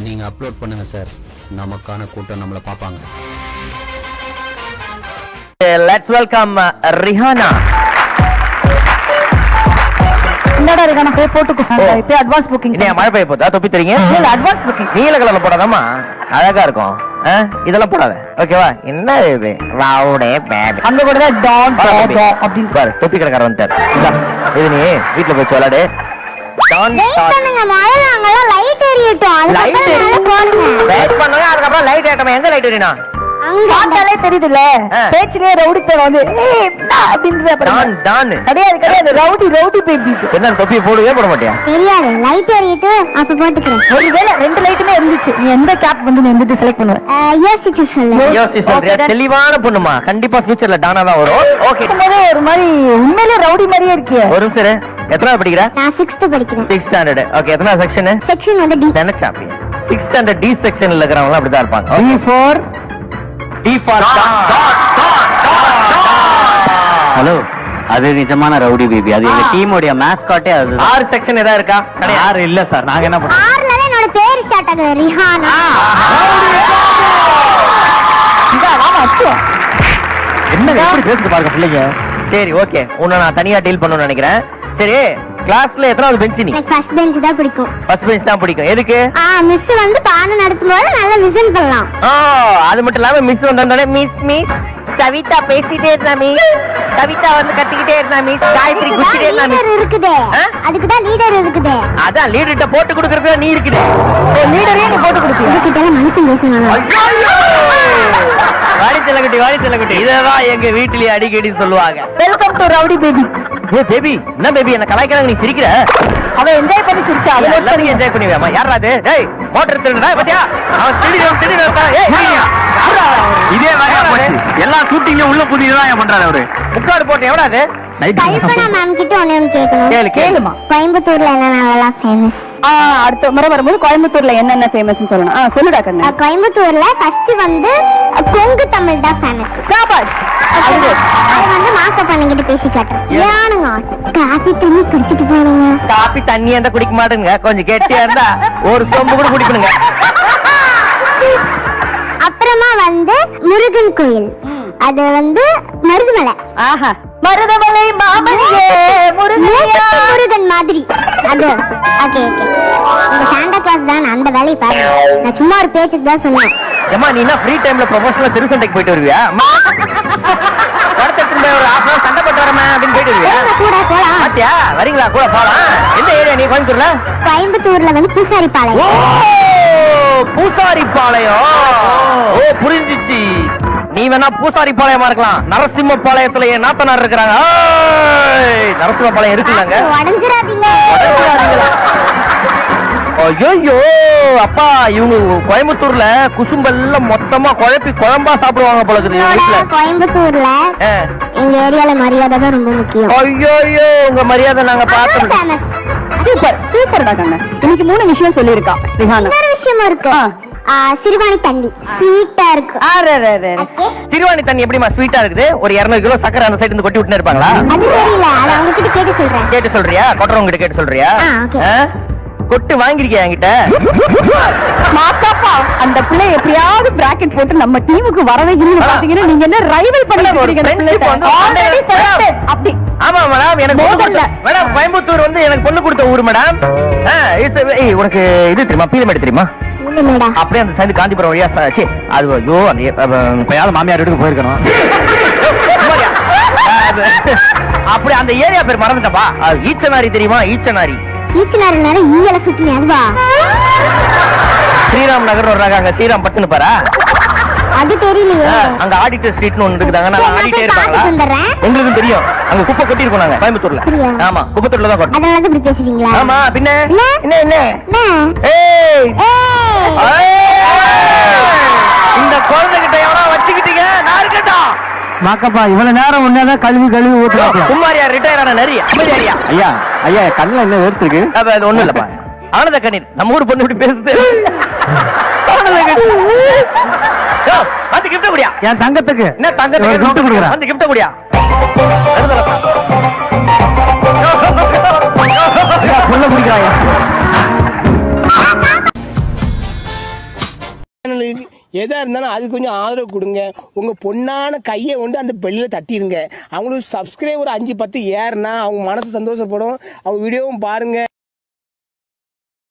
நீங்க அப்லோட் பண்ணுங்க சார், நமக்கான கூட்டம் நம்மள பாப்பாங்க. Let's welcome Rihanna. என்னடா ரிஹானா போய் போட்டுக்கோ. இப்போ அட்வான்ஸ் புக்கிங். நீ மழை பெய்ய போதா தொப்பி தரீங்க? இல்ல அட்வான்ஸ் புக்கிங். நீல கலர்ல போடாதம்மா, அழகா இருக்கும். இதெல்லாம் போடாத, ஓகேவா? என்ன இது ரவுடே பேபி. அங்க கூட டான் அப்படின்னு பாரு, தொப்பி கடைக்காரர் வந்துட்டாரு. இது நீ வீட்டுல போய் விளையாடு. அதுக்கப்புறம் லைட் ஏட்டமா? எங்க லைட் எரினா? பார்த்தாலே தெரியுதுல்ல, பேச்சிலே ரவுடித்தனம் வந்து கிடையாது. Rowdy baby. என்ன தொப்பியை போடுவே போட மாட்டியா? தெரியாது, லைட் எரியிட்டு அப்ப போட்டுக்கிறேன். ஒருவேளை 2 லைட்டுமே இருந்துச்சு, நீ எந்த கேப் வந்து எந்த செலக்ட் பண்ணுவ? யோசிச்சு சொல்லு. யோசிச்சு சொல்றியா? தெளிவான பொண்ணுமா, கண்டிப்பா ஃபியூச்சர்ல டானா தான் வரும். ஓகே, ஒரு மாதிரி உண்மையிலே ரவுடி மாதிரியே இருக்கு. ஒரு நிமிஷம், எத்தனாவது படிக்கிற? நான் 6th படிக்கிறேன். 6th standard. ஓகே, எத்தனை செக்ஷன்? செக்ஷன் வந்து டி. நினைச்சா அப்படி 6th ஸ்டாண்டர்ட் டி செக்ஷன்ல இருக்கிறவங்க அப்படிதான் இருப்பாங்க. ஹலோ, அது நிஜமான ரவுடி பேபி. அது எங்க டீமோட மாஸ்காட்டே. அது 6 செக்ஷன் ஏதா இருக்கா? 6 இல்ல சார். நாங்க என்ன பண்றோம்? 6ல தான் என்னோட பேர் ஸ்டார்ட் ஆகுது, ரிஹானா. என்ன எப்படி பேசுது பாருங்க பிள்ளைங்க. சரி ஓகே, உன்னை நான் தனியா டீல் பண்ணணும்னு நினைக்கிறேன். சரி, கிளாஸ்ல எத்தனாவது பெஞ்ச் நீ? எனக்கு ஃபர்ஸ்ட் பெஞ்ச் தான் பிடிக்கும். ஃபர்ஸ்ட் பெஞ்ச் தான் பிடிக்கும். எதுக்கு? மிஸ் வந்து பாடம் நடத்தும்போது நல்லா லிசன் பண்ணலாம். அது மட்டும் இல்லாம மிஸ் வந்தானே மிஸ் கவிதா பேசிட்டே இருந்தா, மிஸ் கவிதா வந்து கத்திக்கிட்டே இருந்தா, மிஸ் காயத்ரி குச்சிட்டே இருந்தா. லீடர் இருக்குதே, அதுக்கு தான் லீடர் இருக்குதே. அதான் லீடர்ட்ட போட்டு கொடுக்கறது நீ இருக்குது. லீடரே நீ போட்டு கொடுத்தியா? இதுகிட்ட மனுஷன் பேசணும். வாடி செல்லகுட்டி, இததான் எங்க வீட்டிலேயே அடிக்கடி சொல்லுவாங்க. Welcome to rowdy baby. A baby, என்ன பேபி என்ன கலாய்க்கறாங்க, நீ சிரிக்கிற? அவ என்ஜாய் பண்ணி சிரிச்சா, அவ எல்லாரும் என்ஜாய் பண்ணுவியாமா? யாரா அது? டேய், மோட்டர் திருடுடா பாத்தியா? அவன் திருடிடா. ஏய் இதே வேலையா போச்சு. எல்லா ஷூட்டிங்ல உள்ள புதிய தான் பண்றாரு அவரு. முக்காடு போட்டு எவடா அது? கல்பனா மேம் கிட்ட ஒண்ணு கேட்கணும். கேளுமா. கோயம்புத்தூர்ல என்னென்னலாம் ஃபேமஸ்? அடுத்த முறை வரும்போது கோயம்புத்தூர்ல என்னென்ன ஃபேமஸ் சொல்லணும். சொல்லுடா கண்ணு. கோயம்புத்தூர்ல ஃபர்ஸ்ட் வந்து கொங்கு தமிழ் தான் ஃபேமஸ். சாபாஷ். அது வந்து மாக்க பண்ணிக்கிட்டு பேசி காட்டுறேன். ஏனுங்க காபி தண்ணி குடிச்சிட்டு போனுங்க. காபி தண்ணி இருந்தா குடிக்க மாட்டேங்க, கொஞ்சம் கெட்டியா இருந்தா ஒரு சொம்பு கூட குடிக்கணுங்க. அப்புறமா வந்து முருகன் கோயில், அது வந்து மருதுமலை. மருதமலை மாமணியே முருகன் மாதிரி அது. ஓகே இந்த சாண்டா கிளாஸ் தான், அந்த வேலையை பாருங்க. நான் சும்மா ஒரு பேச்சுக்கு தான் சொன்னேன். ஏமா நீ என்ன ஃப்ரீ டைம்ல ப்ரொபோஷனல் திருசண்டைக்கு போயிட்டு வருவியா? படத்துக்கு ஒரு ஆஃப் சண்டை போட்டு வரமா அப்படின்னு போயிட்டு வருவியா? கூட போலாம். பாத்தியா, வரீங்களா? கூட போலாம். எந்த ஏரியா நீ? கோயம்புத்தூர்ல? கோயம்புத்தூர்ல வந்து பூசாரிப்பாளையம். பூசாரிப்பாளையம். ஓ புரிஞ்சிச்சு. நீ வேணா பூசாரிப்பாளையமா இருக்கலாம், நரசிம்மபாளையத்துல என் நாத்தனார் இருக்கிறாங்க. நரசிம்மபாளையம் இருக்குல்லங்க. உடஞ்சிடாதீங்க. ஐயோ அப்பா, இவங்க கோயம்புத்தூர்ல குசும்பெல்லாம் மொத்தமா குழப்பி குழம்பா சாப்பிடுவாங்க போல இருக்குது. கோயம்புத்தூர்ல எங்க ஏரியால மரியாதை தான் ரொம்ப முக்கியம். ஐயோ உங்க மரியாதை நாங்க பார்த்தோம். சூப்பர்டா கண்ணு. இன்னைக்கு 3 விஷயம் சொல்லிருக்கா ரிஹானா. இன்னொரு விஷயமும் இருக்கு. சிறுவாணி தண்ணி ஸ்வீட்டா இருக்கு. சிறுவாணி தண்ணி எப்படிமா ஸ்வீட்டா இருக்குது? ஒரு 200 கிலோ சக்கரை அந்த சைடு இருந்து கொட்டி விட்டு இருப்பாங்களா? அது தெரியல, அது அவங்க கிட்ட கேட்டு சொல்றேன். கேட்டு சொல்றியா? கொட்டுறவங்க கிட்ட கேட்டு சொல்றியா? கொட்டு வாங்கிருக்கியா என்கிட்ட? மாத்தாப்பா, அந்த பிள்ளை எப்படியாவது பிராக்கெட் போட்டு நம்ம டீமுக்கு வரவே இல்லைன்னு பாத்தீங்கன்னா நீங்க என்ன ரைவல் பண்ணி அப்படி. ஆமா மேடம், எனக்கு மேடம் கோயம்புத்தூர் வந்து எனக்கு பொண்ணு கொடுத்த ஊர் மேடம். உனக்கு இது தெரியுமா? பீலமேடு தெரியுமா? அப்படியே அந்த சைடு காந்திபுரம் வழியா அது. ஐயோ அந்த மாமியார் வீட்டுக்கு போயிருக்கணும். அப்படி அந்த ஏரியா பேர் மறந்துட்டப்பா. ஈச்சனாரி தெரியுமா? ஈச்சனாரி. ஸ்ரீராம் நகர் வர்றாங்க, அங்க ஸ்ரீராம் பட்டுன்னு பாரா. அது தெரியலையே. அங்க ஆடிட்டர் ஸ்ட்ரீட்னு ஒன்னு இருக்குதாங்க, நான் ஆடிட்டே இருப்பாங்களா? உங்களுக்கு தெரியும், அங்க குப்பை கொட்டி இருக்கோம் நாங்க கோயம்புத்தூர்ல. ஆமா, குப்பத்தூர்ல தான் கொட்டோம். அதனால இப்படி பேசுறீங்களா? ஆமா, பின்ன என்ன இந்த குழந்தைகிட்ட எவனா வச்சுக்கிட்டீங்க? நான் இருக்கட்டும். மாக்கப்பா, இவ்வளவு நேரம் முன்னாதான் கழுவி ஊத்துறாங்க. குமாரியா ரிட்டையர் ஆன நிறைய ஐயா கண்ணுல என்ன வேர்த்துருக்கு? அது ஒண்ணும் இல்லப்பா, ஆனந்த கண்ணீர். நம்ம ஊர் பொண்ணு இப்படி பேசுது. வந்து கிஃப்ட் குடியா? என் தங்கத்துக்கு என்ன தங்கத்துக்கு கிஃப்ட் குடுக்குறேன்? வந்து கிஃப்ட் குடியா? புள்ள குடிக்கிறாயா? எதா இருந்தாலும் அது கொஞ்சம் ஆதரவு கொடுங்க. உங்க பொண்ணான கையை கொண்டு அந்த பெல்லில தட்டிடுங்க. அவங்களுக்கு சப்ஸ்கிரைபர் 5-10 ஏறுனா அவங்க மனசு சந்தோஷப்படும். அவங்க வீடியோவும் பாருங்க.